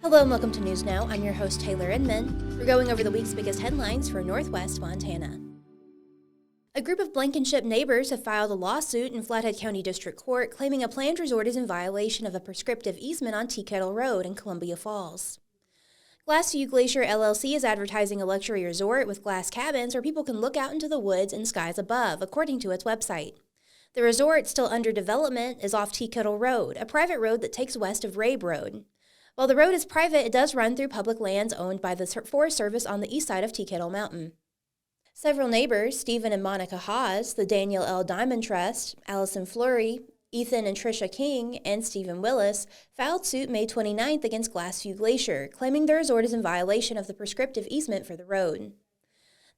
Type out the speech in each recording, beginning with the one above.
Hello and welcome to News Now. I'm your host, Taylor Inman. We're going over the week's biggest headlines for Northwest Montana. A group of Blankenship neighbors have filed a lawsuit in Flathead County District Court claiming a planned resort is in violation of a prescriptive easement on Teakettle Road in Columbia Falls. Glassview Glacier LLC is advertising a luxury resort with glass cabins where people can look out into the woods and skies above, according to its website. The resort, still under development, is off Teakettle Road, a private road that takes west of Rabe Road. While the road is private, it does run through public lands owned by the Forest Service on the east side of Teakettle Mountain. Several neighbors, Stephen and Monica Haas, the Daniel L. Diamond Trust, Allison Fleury, Ethan and Tricia King, and Stephen Willis, filed suit May 29th against Glassview Glacier, claiming the resort is in violation of the prescriptive easement for the road.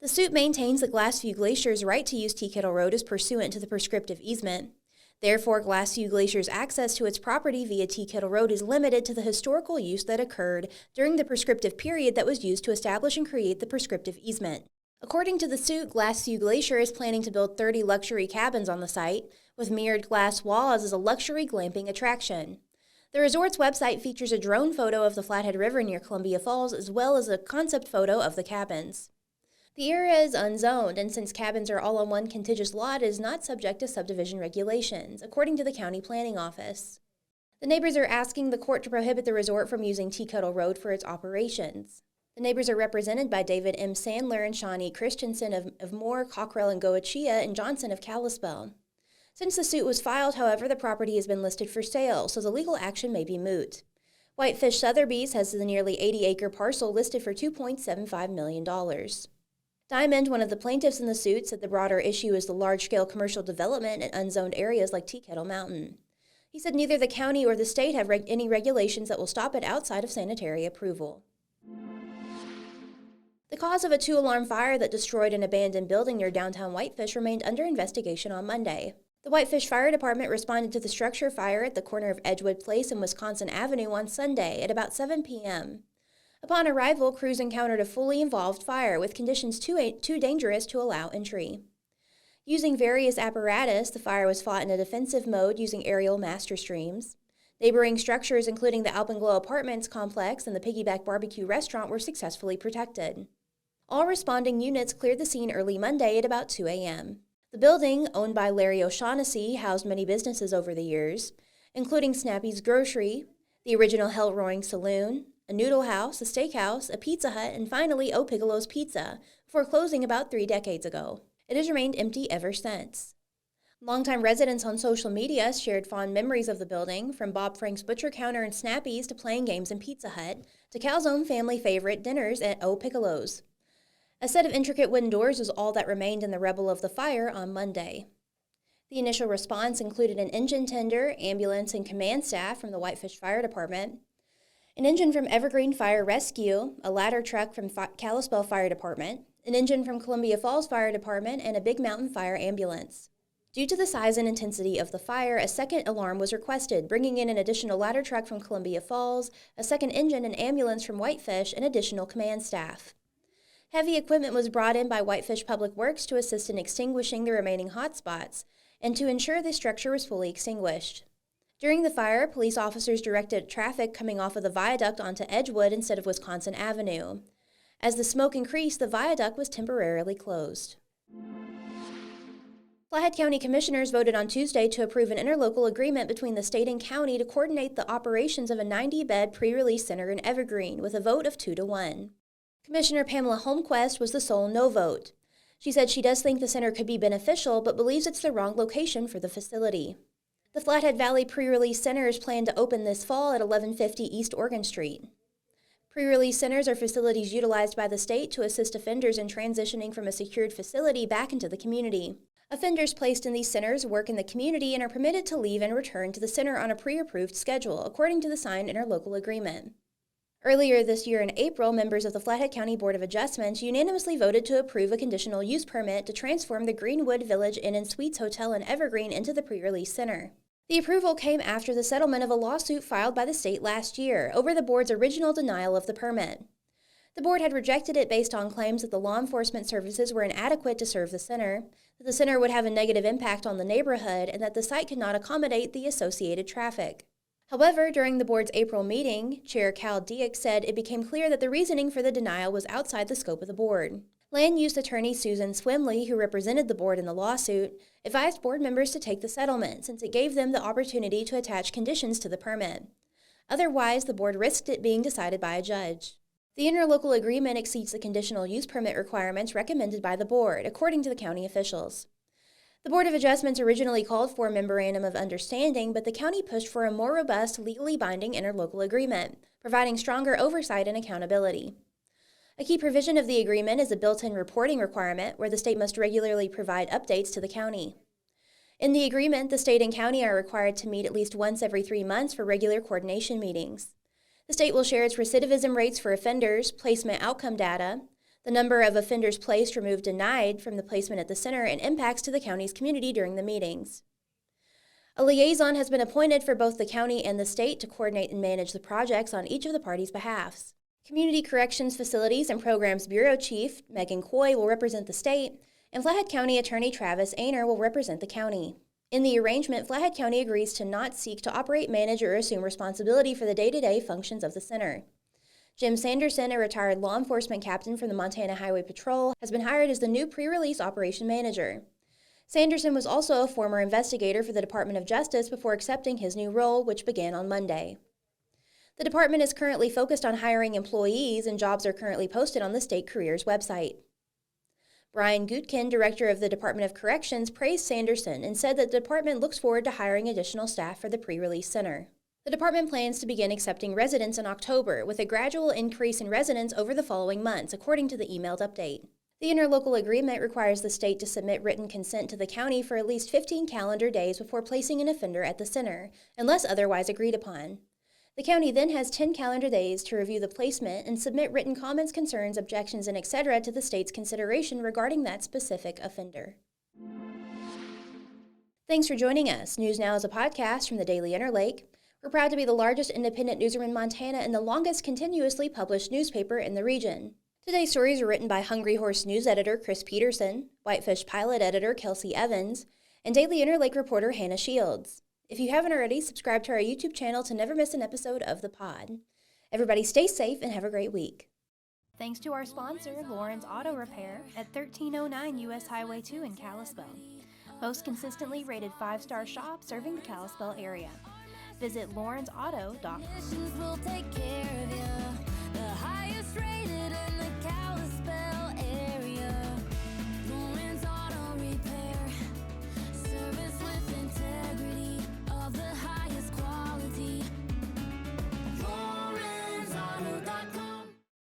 The suit maintains that Glassview Glacier's right to use Teakettle Road is pursuant to the prescriptive easement. Therefore, Glassview Glacier's access to its property via Teakettle Road is limited to the historical use that occurred during the prescriptive period that was used to establish and create the prescriptive easement. According to the suit, Glassview Glacier is planning to build 30 luxury cabins on the site, with mirrored glass walls as a luxury glamping attraction. The resort's website features a drone photo of the Flathead River near Columbia Falls, as well as a concept photo of the cabins. The area is unzoned, and since cabins are all on one contiguous lot, it is not subject to subdivision regulations, according to the county planning office. The neighbors are asking the court to prohibit the resort from using Teakettle Road for its operations. The neighbors are represented by David M. Sandler and Shawnee Christensen of Moore, Cockrell, and Goachia, and Johnson of Kalispell. Since the suit was filed, however, the property has been listed for sale, so the legal action may be moot. Whitefish Sotheby's has the nearly 80-acre parcel listed for $2.75 million. Diamond, one of the plaintiffs in the suit, said the broader issue is the large-scale commercial development in unzoned areas like Teakettle Mountain. He said neither the county or the state have any regulations that will stop it outside of sanitary approval. The cause of a 2-alarm fire that destroyed an abandoned building near downtown Whitefish remained under investigation on Monday. The Whitefish Fire Department responded to the structure fire at the corner of Edgewood Place and Wisconsin Avenue on Sunday at about 7 p.m. Upon arrival, crews encountered a fully involved fire with conditions too dangerous to allow entry. Using various apparatus, the fire was fought in a defensive mode using aerial master streams. Neighboring structures, including the Alpenglow Apartments complex and the Piggyback Barbecue restaurant, were successfully protected. All responding units cleared the scene early Monday at about 2 a.m. The building, owned by Larry O'Shaughnessy, housed many businesses over the years, including Snappy's Grocery, the original Hell Roaring Saloon, a noodle house, a steakhouse, a Pizza Hut, and finally O Piccolo's Pizza, before closing about 3 decades ago. It has remained empty ever since. Longtime residents on social media shared fond memories of the building, from Bob Frank's Butcher Counter and Snappy's to playing games in Pizza Hut, to Calzone family favorite dinners at O Piccolo's. A set of intricate wooden doors was all that remained in the rubble of the fire on Monday. The initial response included an engine tender, ambulance, and command staff from the Whitefish Fire Department, an engine from Evergreen Fire Rescue, a ladder truck from Kalispell Fire Department, an engine from Columbia Falls Fire Department, and a Big Mountain Fire ambulance. Due to the size and intensity of the fire, a second alarm was requested, bringing in an additional ladder truck from Columbia Falls, a second engine and ambulance from Whitefish, and additional command staff. Heavy equipment was brought in by Whitefish Public Works to assist in extinguishing the remaining hotspots and to ensure the structure was fully extinguished. During the fire, police officers directed traffic coming off of the viaduct onto Edgewood instead of Wisconsin Avenue. As the smoke increased, the viaduct was temporarily closed. Flathead County Commissioners voted on Tuesday to approve an interlocal agreement between the state and county to coordinate the operations of a 90-bed pre-release center in Evergreen with a vote of 2-1. Commissioner Pamela Holmquist was the sole no vote. She said she does think the center could be beneficial, but believes it's the wrong location for the facility. The Flathead Valley Pre-Release Center is planned to open this fall at 1150 East Oregon Street. Pre-release centers are facilities utilized by the state to assist offenders in transitioning from a secured facility back into the community. Offenders placed in these centers work in the community and are permitted to leave and return to the center on a pre-approved schedule, according to the signed interlocal agreement. Earlier this year in April, members of the Flathead County Board of Adjustments unanimously voted to approve a conditional use permit to transform the Greenwood Village Inn and Suites Hotel in Evergreen into the pre-release center. The approval came after the settlement of a lawsuit filed by the state last year over the board's original denial of the permit. The board had rejected it based on claims that the law enforcement services were inadequate to serve the center, that the center would have a negative impact on the neighborhood, and that the site could not accommodate the associated traffic. However, during the board's April meeting, Chair Cal Dieck said it became clear that the reasoning for the denial was outside the scope of the board. Land use attorney Susan Swimley, who represented the board in the lawsuit, advised board members to take the settlement since it gave them the opportunity to attach conditions to the permit. Otherwise, the board risked it being decided by a judge. The interlocal agreement exceeds the conditional use permit requirements recommended by the board, according to the county officials. The Board of Adjustments originally called for a memorandum of understanding, but the county pushed for a more robust, legally binding interlocal agreement, providing stronger oversight and accountability. A key provision of the agreement is a built-in reporting requirement where the state must regularly provide updates to the county. In the agreement, the state and county are required to meet at least once every 3 months for regular coordination meetings. The state will share its recidivism rates for offenders, placement outcome data, the number of offenders placed, removed, denied from the placement at the center, and impacts to the county's community during the meetings. A liaison has been appointed for both the county and the state to coordinate and manage the projects on each of the parties' behalfs. Community Corrections Facilities and Programs Bureau Chief Megan Coy will represent the state, and Flathead County Attorney Travis Ainer will represent the county. In the arrangement, Flathead County agrees to not seek to operate, manage, or assume responsibility for the day-to-day functions of the center. Jim Sanderson, a retired law enforcement captain from the Montana Highway Patrol, has been hired as the new pre-release operation manager. Sanderson was also a former investigator for the Department of Justice before accepting his new role, which began on Monday. The department is currently focused on hiring employees, and jobs are currently posted on the state careers website. Brian Gutkin, director of the Department of Corrections, praised Sanderson and said that the department looks forward to hiring additional staff for the pre-release center. The department plans to begin accepting residents in October, with a gradual increase in residents over the following months, according to the emailed update. The interlocal agreement requires the state to submit written consent to the county for at least 15 calendar days before placing an offender at the center, unless otherwise agreed upon. The county then has 10 calendar days to review the placement and submit written comments, concerns, objections, and etc. to the state's consideration regarding that specific offender. Thanks for joining us. News Now is a podcast from the Daily Interlake. We're proud to be the largest independent newsroom in Montana and the longest continuously published newspaper in the region. Today's stories are written by Hungry Horse News editor Chris Peterson, Whitefish Pilot editor Kelsey Evans, and Daily Interlake reporter Hannah Shields. If you haven't already, subscribe to our YouTube channel to never miss an episode of the pod. Everybody stay safe and have a great week. Thanks to our sponsor, Lauren's Auto Repair at 1309 U.S. Highway 2 in Kalispell. Most consistently rated 5-star shop serving the Kalispell area. Visit lawrensauto.com.